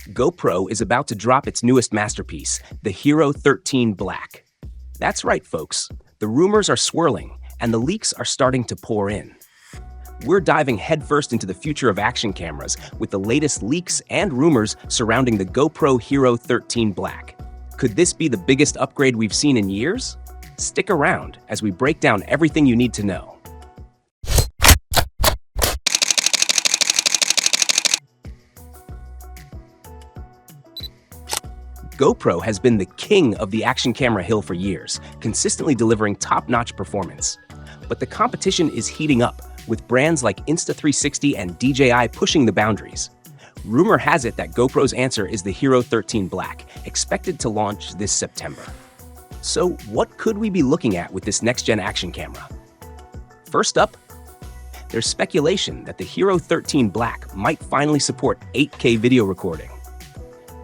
GoPro is about to drop its newest masterpiece, the Hero 13 Black. That's right, folks. The rumors are swirling, and the leaks are starting to pour in. We're diving headfirst into the future of action cameras with the latest leaks and rumors surrounding the GoPro Hero 13 Black. Could this be the biggest upgrade we've seen in years? Stick around as we break down everything you need to know. GoPro has been the king of the action camera hill for years, consistently delivering top-notch performance. But the competition is heating up, with brands like Insta360 and DJI pushing the boundaries. Rumor has it that GoPro's answer is the Hero 13 Black, expected to launch this September. So what could we be looking at with this next-gen action camera? First up, there's speculation that the Hero 13 Black might finally support 8K video recording.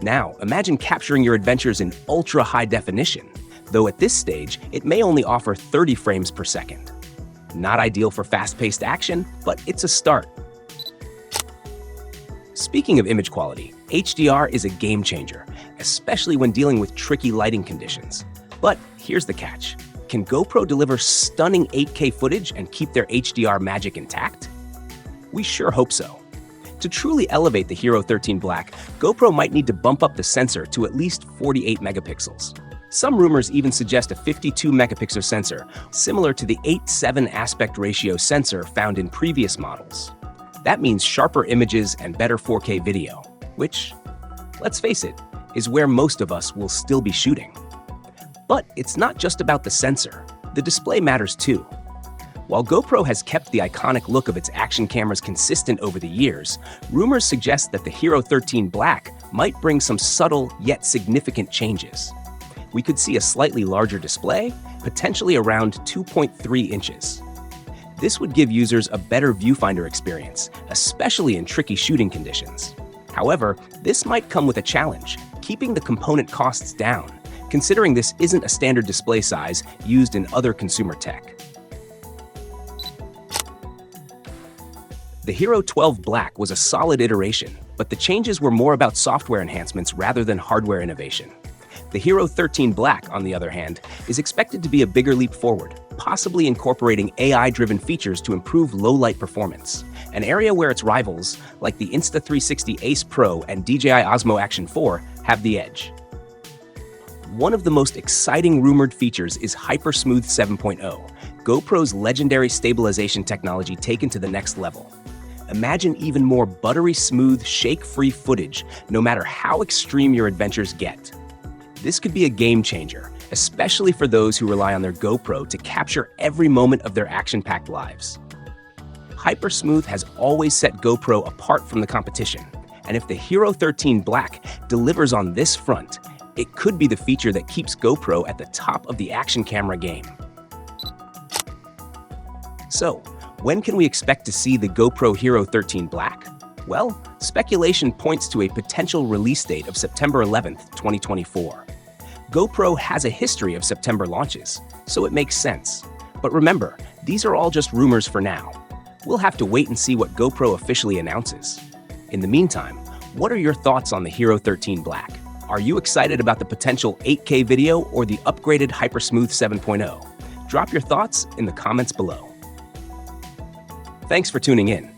Now, imagine capturing your adventures in ultra-high definition, though at this stage, it may only offer 30 frames per second. Not ideal for fast-paced action, but it's a start. Speaking of image quality, HDR is a game changer, especially when dealing with tricky lighting conditions. But here's the catch. Can GoPro deliver stunning 8K footage and keep their HDR magic intact? We sure hope so. To truly elevate the Hero 13 Black, GoPro might need to bump up the sensor to at least 48 megapixels. Some rumors even suggest a 52 megapixel sensor, similar to the 8:7 aspect ratio sensor found in previous models. That means sharper images and better 4K video, which, let's face it, is where most of us will still be shooting. But it's not just about the sensor. The display matters too. While GoPro has kept the iconic look of its action cameras consistent over the years, rumors suggest that the Hero 13 Black might bring some subtle yet significant changes. We could see a slightly larger display, potentially around 2.3 inches. This would give users a better viewfinder experience, especially in tricky shooting conditions. However, this might come with a challenge, keeping the component costs down, considering this isn't a standard display size used in other consumer tech. The Hero 12 Black was a solid iteration, but the changes were more about software enhancements rather than hardware innovation. The Hero 13 Black, on the other hand, is expected to be a bigger leap forward, possibly incorporating AI-driven features to improve low-light performance, an area where its rivals, like the Insta360 Ace Pro and DJI Osmo Action 4, have the edge. One of the most exciting rumored features is HyperSmooth 7.0, GoPro's legendary stabilization technology taken to the next level. Imagine even more buttery smooth, shake-free footage, no matter how extreme your adventures get. This could be a game changer, especially for those who rely on their GoPro to capture every moment of their action-packed lives. HyperSmooth has always set GoPro apart from the competition, and if the Hero 13 Black delivers on this front, it could be the feature that keeps GoPro at the top of the action camera game. So, when can we expect to see the GoPro Hero 13 Black? Well, speculation points to a potential release date of September 11th, 2024. GoPro has a history of September launches, so it makes sense. But remember, these are all just rumors for now. We'll have to wait and see what GoPro officially announces. In the meantime, what are your thoughts on the Hero 13 Black? Are you excited about the potential 8K video or the upgraded HyperSmooth 7.0? Drop your thoughts in the comments below. Thanks for tuning in.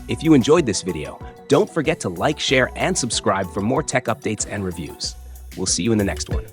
If you enjoyed this video, don't forget to like, share, and subscribe for more tech updates and reviews. We'll see you in the next one.